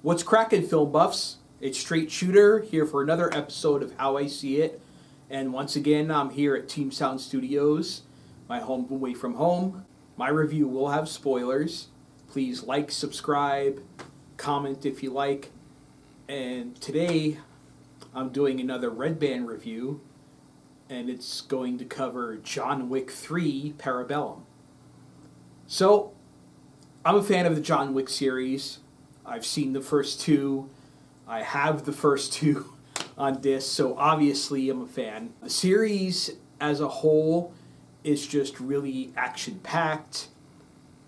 What's crackin', film buffs? It's Straight Shooter here for another episode of How I See It. And once again, I'm here at Team Sound Studios, my home away from home. My review will have spoilers. Please like, subscribe, comment if you like. And today, I'm doing another Red Band review, and it's going to cover John Wick 3, Parabellum. So, I'm a fan of the John Wick series. I've seen the first two. I have the first two on disc, so obviously I'm a fan. The series as a whole is just really action-packed.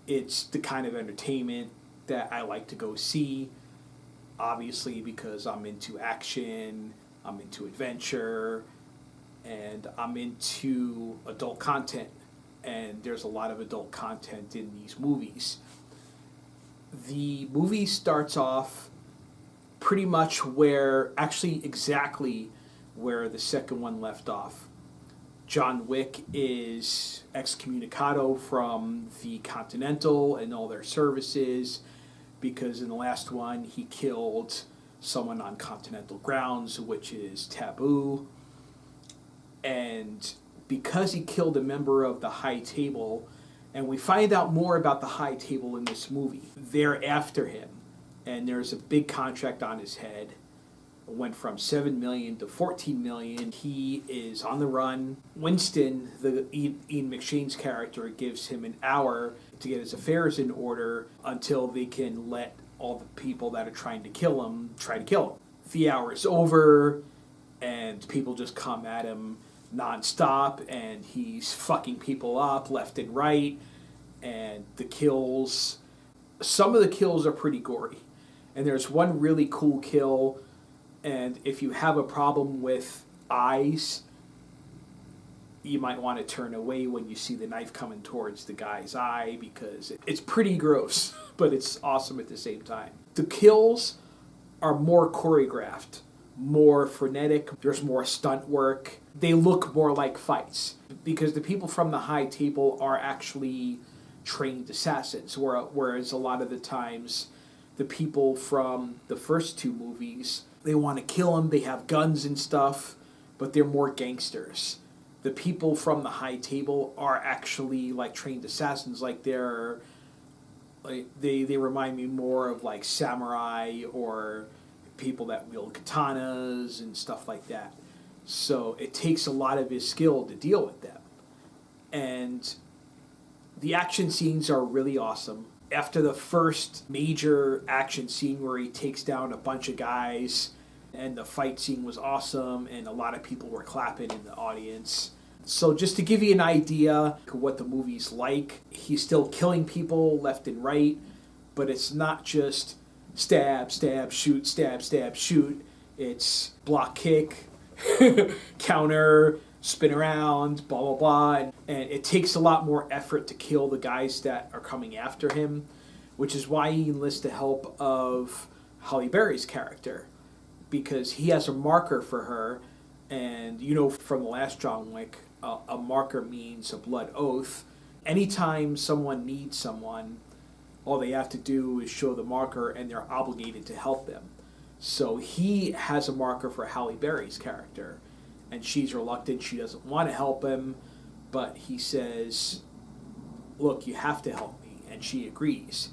It's the kind of entertainment that I like to go see, obviously because I'm into action, I'm into adventure, and I'm into adult content. And there's a lot of adult content in these movies. The movie starts off pretty much exactly where the second one left off. John Wick is excommunicado from the Continental and all their services because in the last one he killed someone on Continental grounds, which is taboo. And because he killed a member of the High Table, and we find out more about the High Table in this movie, they're after him. And there's a big contract on his head. It went from $7 million to $14 million. He is on the run. Winston, the Ian McShane's character, gives him an hour to get his affairs in order until they can let all the people that are trying to kill him try to kill him. The hour is over, and people just come at him non-stop, and he's fucking people up left and right, and some of the kills are pretty gory, and there's one really cool kill, and if you have a problem with eyes, you might want to turn away when you see the knife coming towards the guy's eye, because it's pretty gross, but it's awesome at the same time. The kills are more choreographed, more frenetic, there's more stunt work. They look more like fights because the people from the High Table are actually trained assassins, whereas a lot of the times the people from the first two movies, they want to kill them, they have guns and stuff, but they're more gangsters. The people from the High Table are actually like trained assassins, they remind me more of like samurai or people that wield katanas and stuff like that. So it takes a lot of his skill to deal with them. And the action scenes are really awesome. After the first major action scene where he takes down a bunch of guys, and the fight scene was awesome, and a lot of people were clapping in the audience. So just to give you an idea of what the movie's like, he's still killing people left and right, but it's not just stab, stab, shoot, stab, stab, shoot. It's block, kick, counter, spin around, blah, blah, blah. And it takes a lot more effort to kill the guys that are coming after him, which is why he enlists the help of Halle Berry's character, because he has a marker for her. And you know from the last John Wick, a marker means a blood oath. Anytime someone needs someone, all they have to do is show the marker and they're obligated to help them. So he has a marker for Halle Berry's character, and she's reluctant. She doesn't want to help him, but he says, look, you have to help me, and she agrees.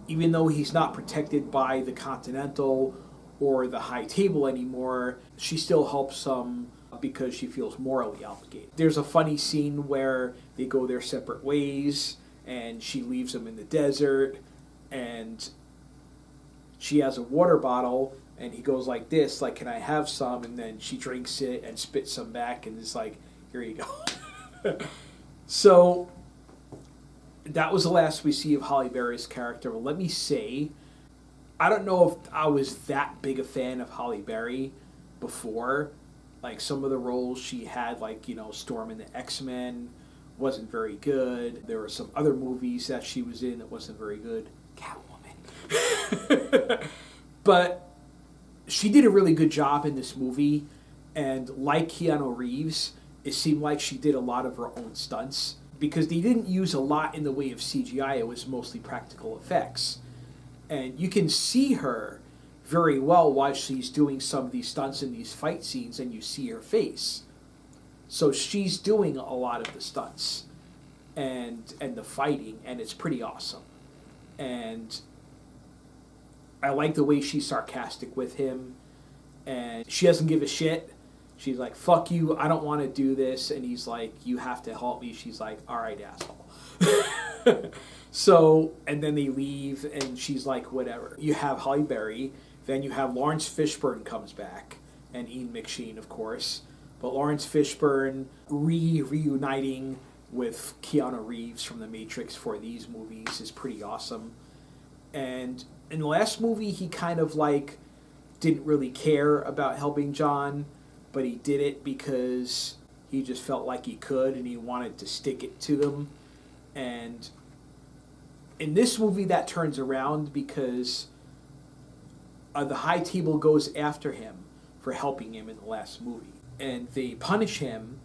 Even though he's not protected by the Continental or the High Table anymore, she still helps him because she feels morally obligated. There's a funny scene where they go their separate ways, and she leaves him in the desert, and she has a water bottle, and he goes like this, like, can I have some? And then she drinks it and spits some back, and is like, here you go. So that was the last we see of Halle Berry's character. Well, let me say, I don't know if I was that big a fan of Halle Berry before. Like, some of the roles she had, like, Storm in the X-Men wasn't very good. There were some other movies that she was in that wasn't very good. Catwoman. But she did a really good job in this movie, and like Keanu Reeves, it seemed like she did a lot of her own stunts because they didn't use a lot in the way of CGI. It was mostly practical effects. And you can see her very well while she's doing some of these stunts in these fight scenes, and you see her face. So she's doing a lot of the stunts and the fighting, and it's pretty awesome. And I like the way she's sarcastic with him, and she doesn't give a shit. She's like, fuck you, I don't want to do this. And he's like, you have to help me. She's like, all right, asshole. So, and then they leave, and she's like, whatever. You have Halle Berry, then you have Lawrence Fishburne comes back, and Ian McShane, of course. But Lawrence Fishburne reuniting with Keanu Reeves from The Matrix for these movies is pretty awesome. And in the last movie, he kind of like didn't really care about helping John, but he did it because he just felt like he could, and he wanted to stick it to them. And in this movie, that turns around because the High Table goes after him for helping him in the last movie. And they punish him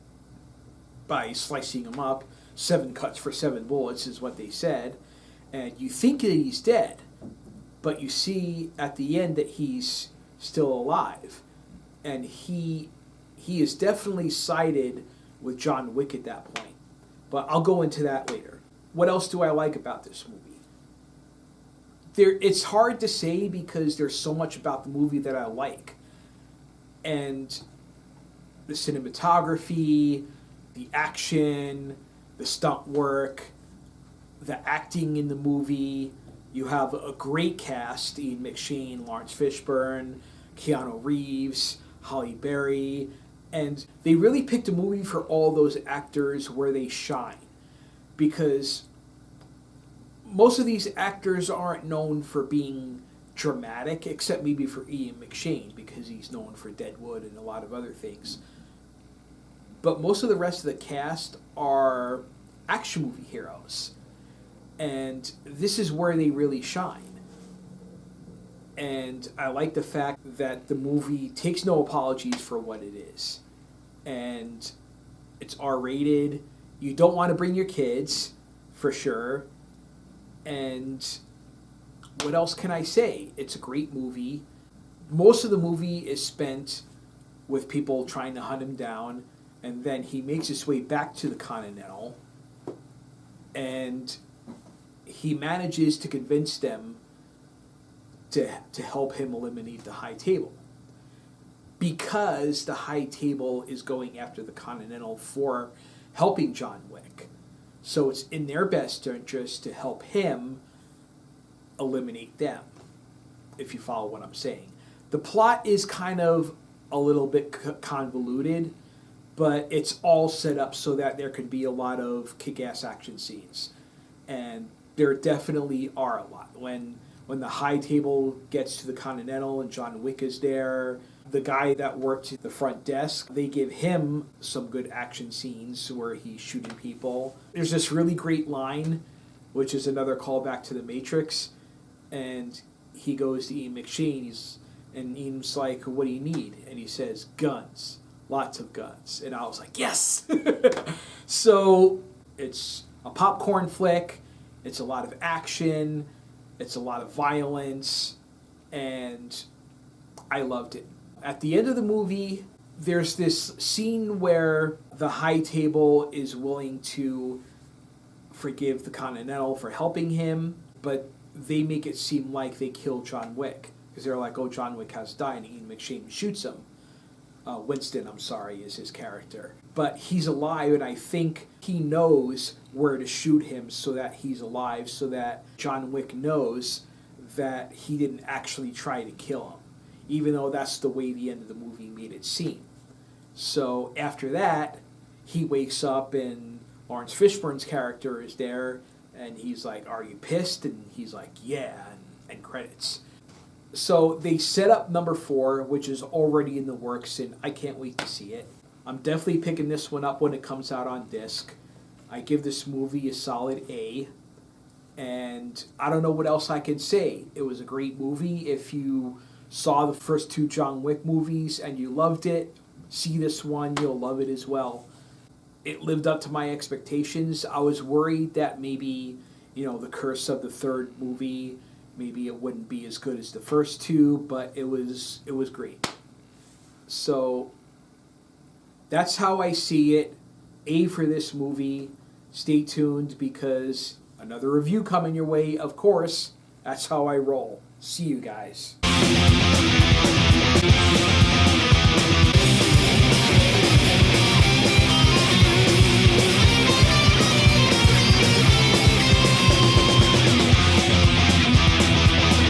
by slicing him up. 7 cuts for 7 bullets is what they said. And you think that he's dead, but you see at the end that he's still alive. And he is definitely sided with John Wick at that point. But I'll go into that later. What else do I like about this movie? It's hard to say because there's so much about the movie that I like. And the cinematography, the action, the stunt work, the acting in the movie. You have a great cast: Ian McShane, Lawrence Fishburne, Keanu Reeves, Halle Berry. And they really picked a movie for all those actors where they shine. Because most of these actors aren't known for being dramatic, except maybe for Ian McShane, because he's known for Deadwood and a lot of other things. But most of the rest of the cast are action movie heroes. And this is where they really shine. And I like the fact that the movie takes no apologies for what it is. And it's R-rated. You don't want to bring your kids, for sure. And what else can I say? It's a great movie. Most of the movie is spent with people trying to hunt him down, and then he makes his way back to the Continental, and he manages to convince them to help him eliminate the High Table. Because the High Table is going after the Continental for helping John Wick. So it's in their best interest to help him eliminate them, if you follow what I'm saying. The plot is kind of a little bit convoluted, but it's all set up so that there could be a lot of kick-ass action scenes. And there definitely are a lot. When the High Table gets to the Continental and John Wick is there, the guy that worked at the front desk, they give him some good action scenes where he's shooting people. There's this really great line, which is another callback to The Matrix, and he goes to Ian McShane, and Ian's like, what do you need? And he says, guns. Lots of guns. And I was like, yes! So it's a popcorn flick, it's a lot of action, it's a lot of violence, and I loved it. At the end of the movie, there's this scene where the High Table is willing to forgive the Continental for helping him, but they make it seem like they killed John Wick. Because they're like, oh, John Wick has died, and Ian McShane shoots him. Winston, is his character. But he's alive, and I think he knows where to shoot him so that he's alive, so that John Wick knows that he didn't actually try to kill him, even though that's the way the end of the movie made it seem. So after that, he wakes up, and Lawrence Fishburne's character is there, and he's like, are you pissed? And he's like, yeah, and credits. So they set up number 4, which is already in the works, and I can't wait to see it. I'm definitely picking this one up when it comes out on disc. I give this movie a solid A, and I don't know what else I can say. It was a great movie. If you saw the first 2 John Wick movies and you loved it, see this one, you'll love it as well. It lived up to my expectations. I was worried that maybe, the curse of the third movie Maybe it wouldn't be as good as the first two, but it was great. So that's how I see it. A for this movie. Stay tuned because another review coming your way, of course. That's how I roll. See you guys.